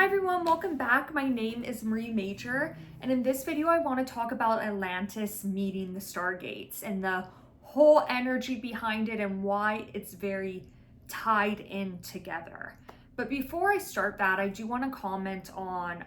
Hi everyone, welcome back. My name is mariemajor, and in this video I want to talk about Atlantis meeting the Stargates and the whole energy behind it and why it's very tied in together. But before I start that, I do want to comment on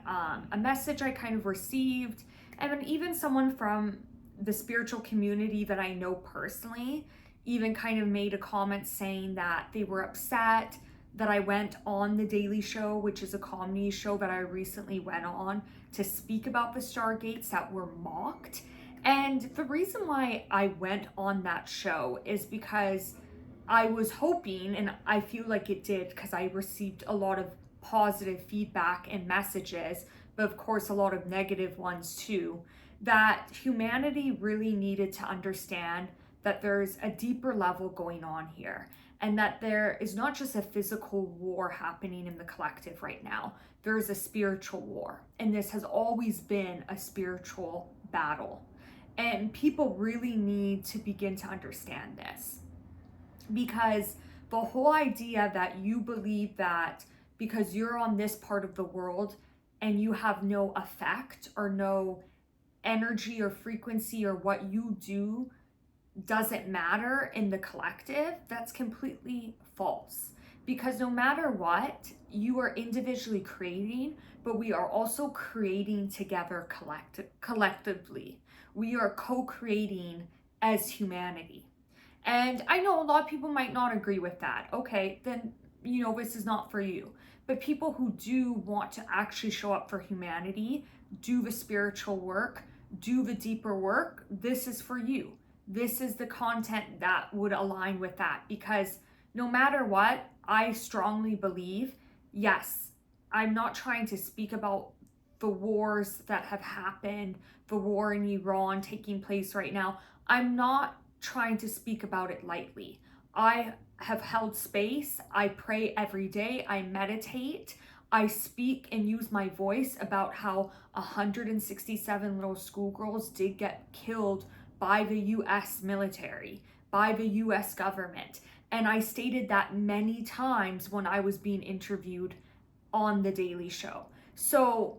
a message I kind of received, and even someone from the spiritual community that I know personally even kind of made a comment saying that they were upset that I went on The Daily Show, which is a comedy show that I recently went on to speak about the Stargates that were mocked. And the reason why I went on that show is because I was hoping, and I feel like it did because I received a lot of positive feedback and messages, but of course a lot of negative ones too, that humanity really needed to understand that there's a deeper level going on here. And that there is not just a physical war happening in the collective right now. There is a spiritual war. And this has always been a spiritual battle. And people really need to begin to understand this. Because the whole idea that you believe that because you're on this part of the world and you have no effect or no energy or frequency or what you do doesn't matter in the collective, that's completely false. Because no matter what, you are individually creating, but we are also creating together collectively. We are co-creating as humanity. And I know a lot of people might not agree with that. Okay, then, this is not for you. But people who do want to actually show up for humanity, do the spiritual work, do the deeper work, this is for you. This is the content that would align with that, because no matter what, I strongly believe, yes, I'm not trying to speak about the wars that have happened, the war in Iran taking place right now. I'm not trying to speak about it lightly. I have held space. I pray every day. I meditate. I speak and use my voice about how 167 little schoolgirls did get killed by the US military, by the US government. And I stated that many times when I was being interviewed on The Daily Show. So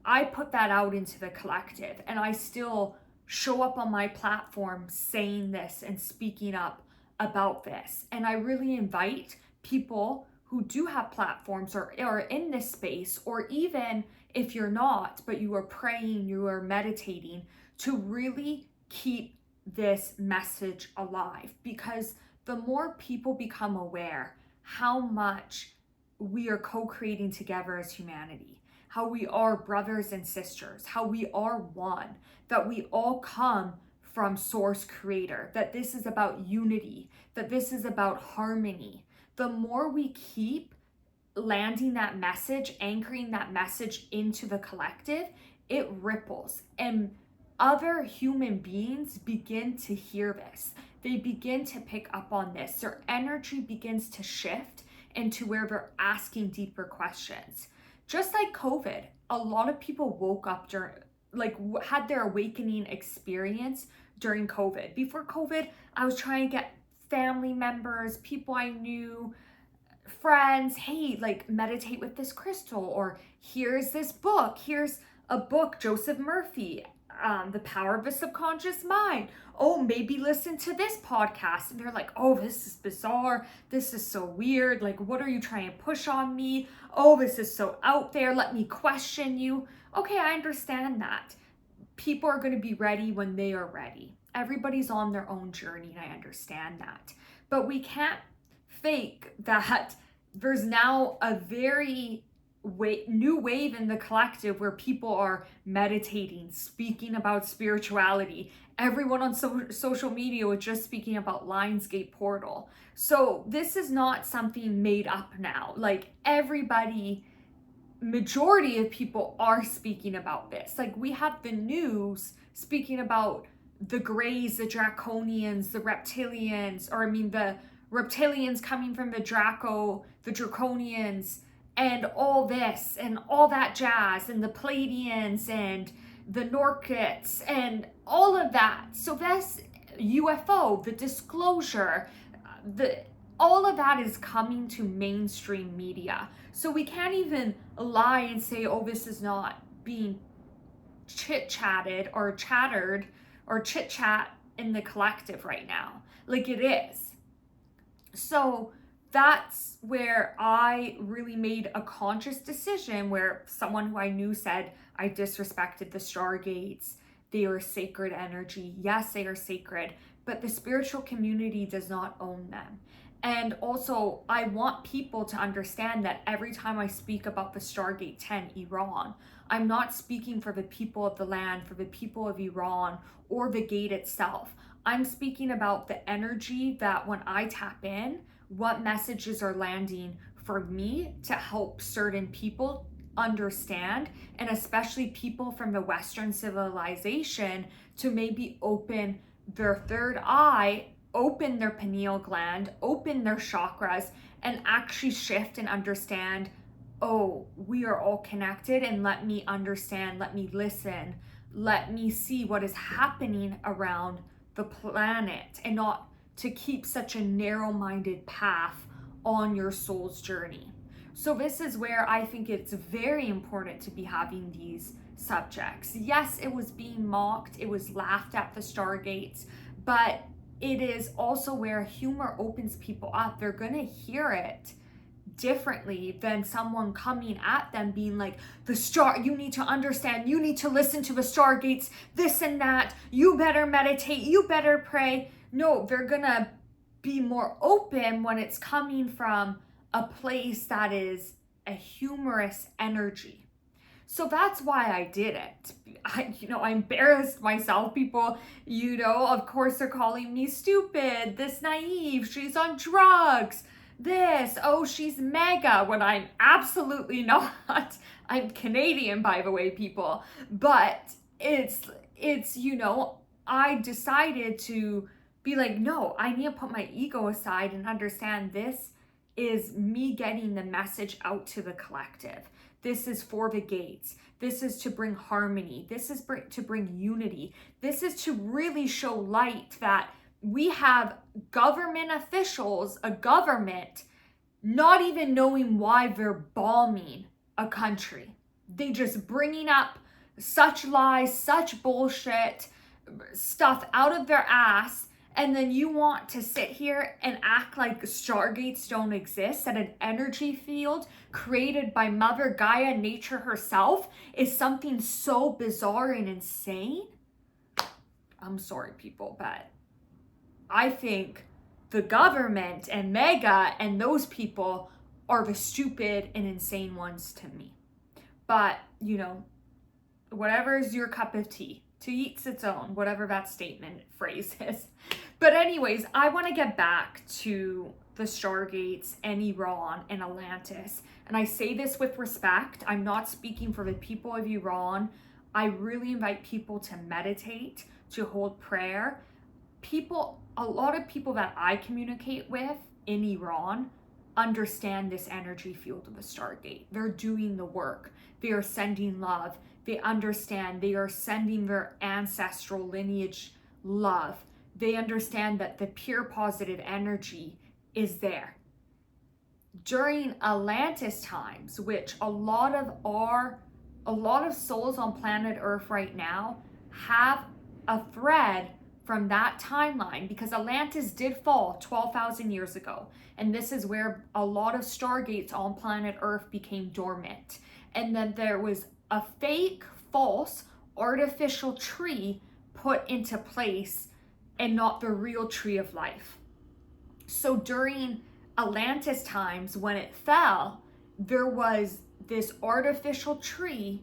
I put that out into the collective, and I still show up on my platform saying this and speaking up about this. And I really invite people who do have platforms or are in this space, or even if you're not, but you are praying, you are meditating, to really keep this message alive, because the more people become aware how much we are co-creating together as humanity, how we are brothers and sisters, how we are one, that we all come from source creator, that this is about unity, that this is about harmony. The more we keep landing that message, anchoring that message into the collective, it ripples, and other human beings begin to hear this. They begin to pick up on this. Their energy begins to shift into where they're asking deeper questions. Just like COVID, a lot of people woke up had their awakening experience during COVID. Before COVID, I was trying to get family members, people I knew, friends, hey, meditate with this crystal, or here's this book. Here's a book, Joseph Murphy, The Power of the Subconscious Mind. Oh, maybe listen to this podcast. And they're like, oh, this is bizarre. This is so weird. What are you trying to push on me? Oh, this is so out there. Let me question you. Okay, I understand that. People are going to be ready when they are ready. Everybody's on their own journey, and I understand that. But we can't fake that there's now a very new wave in the collective where people are meditating, speaking about spirituality. Everyone on social media was just speaking about Lionsgate Portal. So this is not something made up now. Everybody, majority of people are speaking about this. We have the news speaking about the Greys, the Draconians, the Reptilians, the Reptilians coming from the Draconians, and all this and all that jazz, and the Pleiadians and the Norkits and all of that. So that's UFO, the disclosure, all of that is coming to mainstream media. So we can't even lie and say, oh, this is not being chit-chatted or chattered or chit-chat in the collective right now. Like, it is. So that's where I really made a conscious decision, where someone who I knew said I disrespected the Stargates. They are sacred energy. Yes, they are sacred, but the spiritual community does not own them. And also, I want people to understand that every time I speak about the Stargate 10 Iran, I'm not speaking for the people of the land, for the people of Iran, or the gate itself. I'm speaking about the energy that when I tap in, what messages are landing for me to help certain people understand, and especially people from the Western civilization, to maybe open their third eye, open their pineal gland, open their chakras, and actually shift and understand, oh, we are all connected, and let me understand, let me listen, let me see what is happening around the planet, and not to keep such a narrow-minded path on your soul's journey. So this is where I think it's very important to be having these subjects. Yes, it was being mocked, it was laughed at, the Stargates, but it is also where humor opens people up. They're gonna hear it differently than someone coming at them being like, you need to understand, you need to listen to the Stargates, this and that, you better meditate, you better pray. No, they're gonna be more open when it's coming from a place that is a humorous energy. So that's why I did it. I embarrassed myself. People, of course, they're calling me stupid, this naive, she's on drugs, this, oh, she's mega, when I'm absolutely not. I'm Canadian, by the way, people. But it's I decided to be like, no, I need to put my ego aside and understand this is me getting the message out to the collective. This is for the gates. This is to bring harmony. This is to bring unity. This is to really show light that we have government officials, a government, not even knowing why they're bombing a country. They just bringing up such lies, such bullshit, stuff out of their ass, and then you want to sit here and act like Stargates don't exist, that an energy field created by Mother Gaia, nature herself, is something so bizarre and insane? I'm sorry, people, but I think the government and Mega and those people are the stupid and insane ones to me. But, whatever is your cup of tea. To each its own, whatever that statement phrase is. But anyways, I want to get back to the Stargates and Iran and Atlantis. And I say this with respect. I'm not speaking for the people of Iran. I really invite people to meditate, to hold prayer. A lot of people that I communicate with in Iran understand this energy field of the Stargate. They're doing the work. They are sending love. They understand. They are sending their ancestral lineage love. They understand that the pure positive energy is there. During Atlantis times, which a lot of souls on planet Earth right now have a thread from that timeline, because Atlantis did fall 12,000 years ago. And this is where a lot of Stargates on planet Earth became dormant. And then there was a fake, false, artificial tree put into place and not the real tree of life. So during Atlantis times, when it fell, there was this artificial tree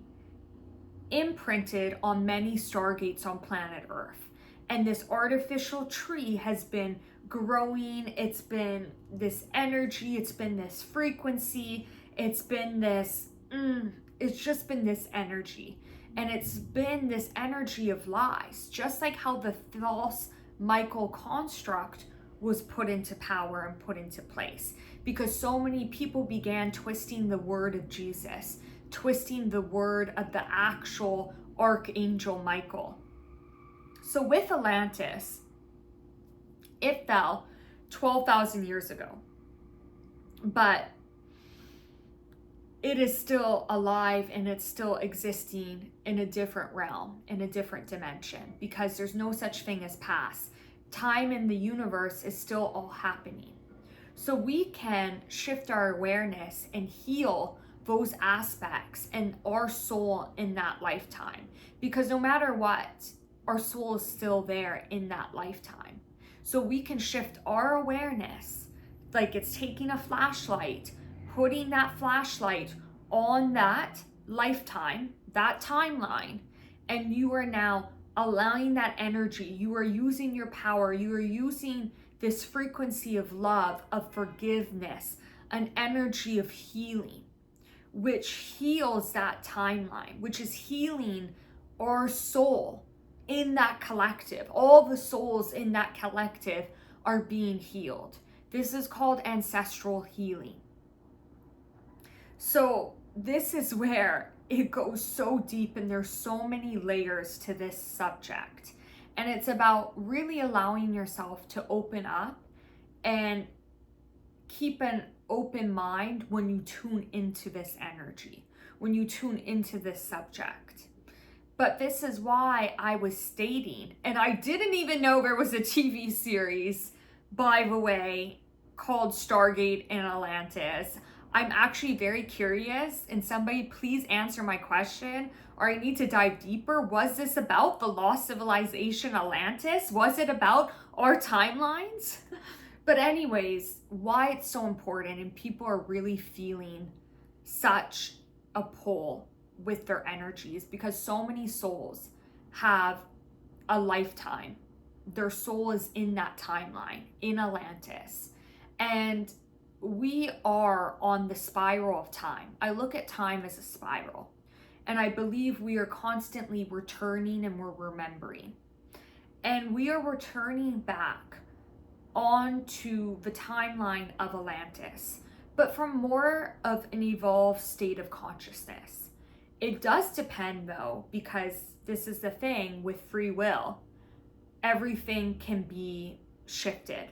imprinted on many Stargates on planet Earth. And this artificial tree has been growing. It's been this energy. It's been this frequency. It's been this, it's just been this energy. And it's been this energy of lies, just like how the false Michael construct was put into power and put into place. Because so many people began twisting the word of Jesus, twisting the word of the actual Archangel Michael. So with Atlantis, it fell 12,000 years ago. but it is still alive and it's still existing in a different realm, in a different dimension, because there's no such thing as past. Time in the universe is still all happening. So we can shift our awareness and heal those aspects and our soul in that lifetime. Because no matter what, our soul is still there in that lifetime. So we can shift our awareness, like it's taking a flashlight, putting that flashlight on that lifetime, that timeline, and you are now allowing that energy. You are using your power. You are using this frequency of love, of forgiveness, an energy of healing, which heals that timeline, which is healing our soul in that collective. All the souls in that collective are being healed. This is called ancestral healing. So this is where it goes so deep, and there's so many layers to this subject. And it's about really allowing yourself to open up and keep an open mind when you tune into this energy, when you tune into this subject. But this is why I was stating, and I didn't even know there was a TV series, by the way, called Stargate and Atlantis. I'm actually very curious, and somebody please answer my question, or I need to dive deeper. Was this about the lost civilization Atlantis? Was it about our timelines? But anyways, why it's so important, and people are really feeling such a pull with their energies, because so many souls have a lifetime. Their soul is in that timeline, in Atlantis. And we are on the spiral of time. I look at time as a spiral. And I believe we are constantly returning and we're remembering. And we are returning back onto the timeline of Atlantis, but from more of an evolved state of consciousness. It does depend though, because this is the thing with free will. Everything can be shifted.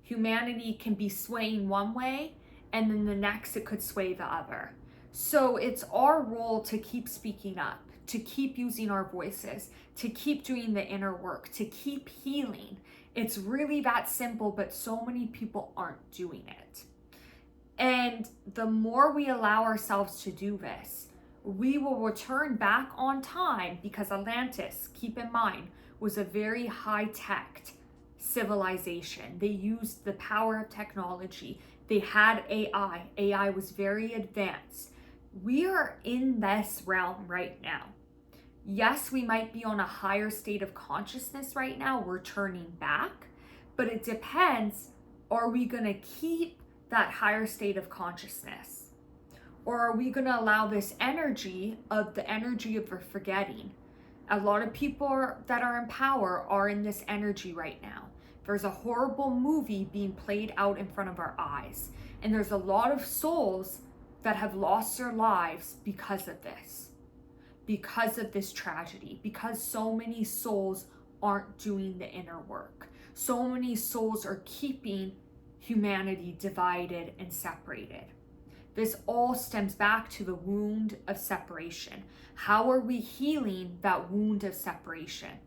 Humanity can be swaying one way, and then the next it could sway the other. So it's our role to keep speaking up, to keep using our voices, to keep doing the inner work, to keep healing. It's really that simple, but so many people aren't doing it. And the more we allow ourselves to do this, we will return back on time, because Atlantis, keep in mind, was a very high-tech civilization. They used the power of technology. They had AI. AI was very advanced. We are in this realm right now. Yes, we might be on a higher state of consciousness right now. We're turning back, but it depends. Are we going to keep that higher state of consciousness? Or are we going to allow this energy of forgetting? A lot of people that are in power are in this energy right now. There's a horrible movie being played out in front of our eyes. And there's a lot of souls that have lost their lives because of this tragedy, because so many souls aren't doing the inner work. So many souls are keeping humanity divided and separated. This all stems back to the wound of separation. How are we healing that wound of separation?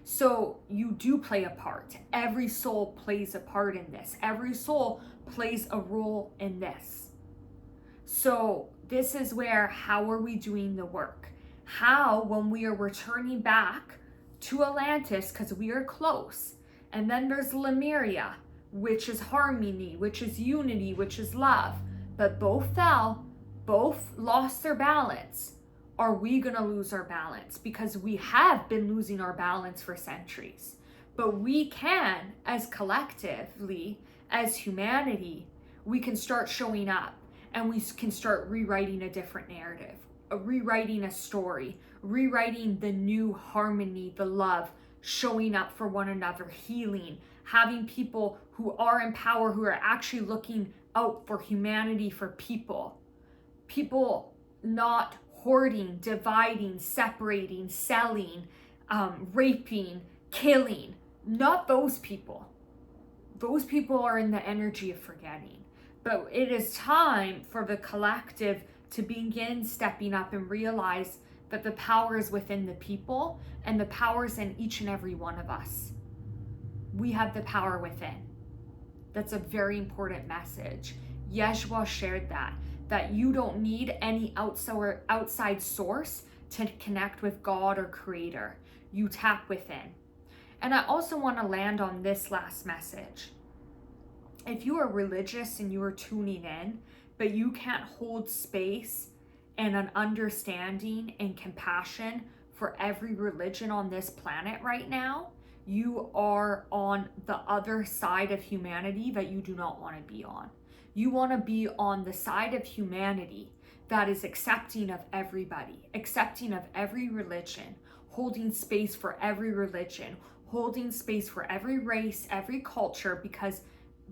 So you do play a part. Every soul plays a part in this. Every soul plays a role in this. So this is where, how are we doing the work? How, when we are returning back to Atlantis, because we are close, and then there's Lemuria, which is harmony, which is unity, which is love, but both fell, both lost their balance. Are we going to lose our balance? Because we have been losing our balance for centuries. But we can, as collectively, as humanity, we can start showing up, and we can start rewriting a different narrative, rewriting a story, rewriting the new harmony, the love, showing up for one another, healing, having people who are in power, who are actually looking out for humanity, for people not hoarding, dividing, separating, selling, raping, killing. Not those people. Those people are in the energy of forgetting. But it is time for the collective to begin stepping up and realize that the power is within the people and the power is in each and every one of us. We have the power within. That's a very important message. Yeshua shared that you don't need any outside source to connect with God or Creator. You tap within. And I also want to land on this last message. If you are religious and you are tuning in, but you can't hold space and an understanding and compassion for every religion on this planet right now, you are on the other side of humanity that you do not want to be on. You want to be on the side of humanity that is accepting of everybody, accepting of every religion, holding space for every religion, holding space for every race, every culture, because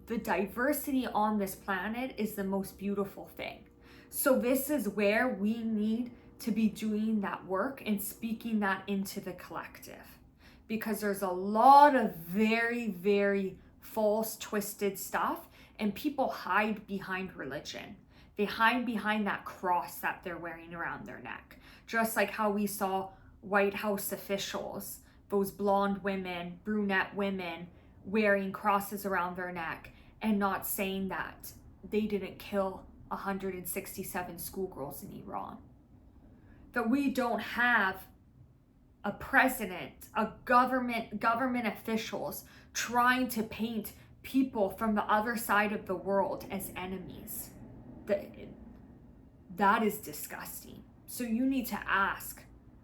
the diversity on this planet is the most beautiful thing. So this is where we need to be doing that work and speaking that into the collective, because there's a lot of very, very false, twisted stuff, and people hide behind religion. They hide behind that cross that they're wearing around their neck. Just like how we saw White House officials, those blonde women, brunette women, wearing crosses around their neck and not saying that they didn't kill 167 schoolgirls in Iran. That we don't have a president, a government officials trying to paint people from the other side of the world as enemies. That is disgusting. So you need to ask,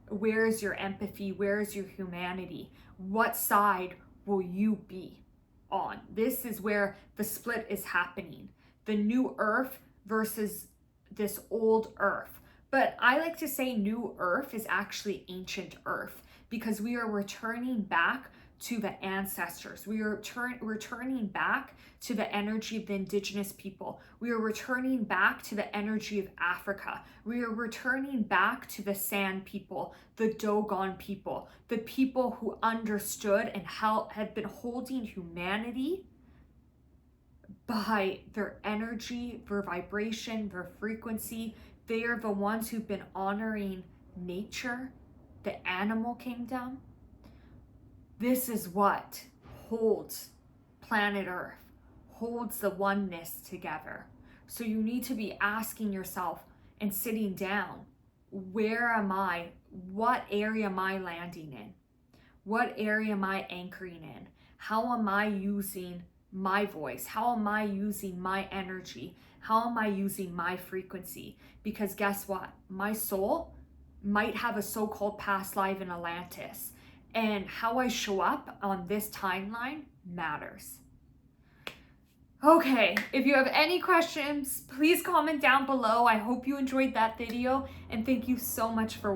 where is your empathy? Where is your humanity? What side will you be on? This is where the split is happening. The new earth versus this old earth. But I like to say new earth is actually ancient earth, because we are returning back to the ancestors. We are returning back to the energy of the indigenous people. We are returning back to the energy of Africa. We are returning back to the Sand people, the Dogon people, the people who understood and have been holding humanity by their energy, their vibration, their frequency. They are the ones who've been honoring nature, the animal kingdom. This is what holds planet Earth, holds the oneness together. So you need to be asking yourself and sitting down, where am I? What area am I landing in? What area am I anchoring in? How am I using my voice? How am I using my energy? How am I using my frequency? Because guess what? My soul might have a so-called past life in Atlantis, and how I show up on this timeline matters. Okay, if you have any questions, please comment down below. I hope you enjoyed that video, and thank you so much for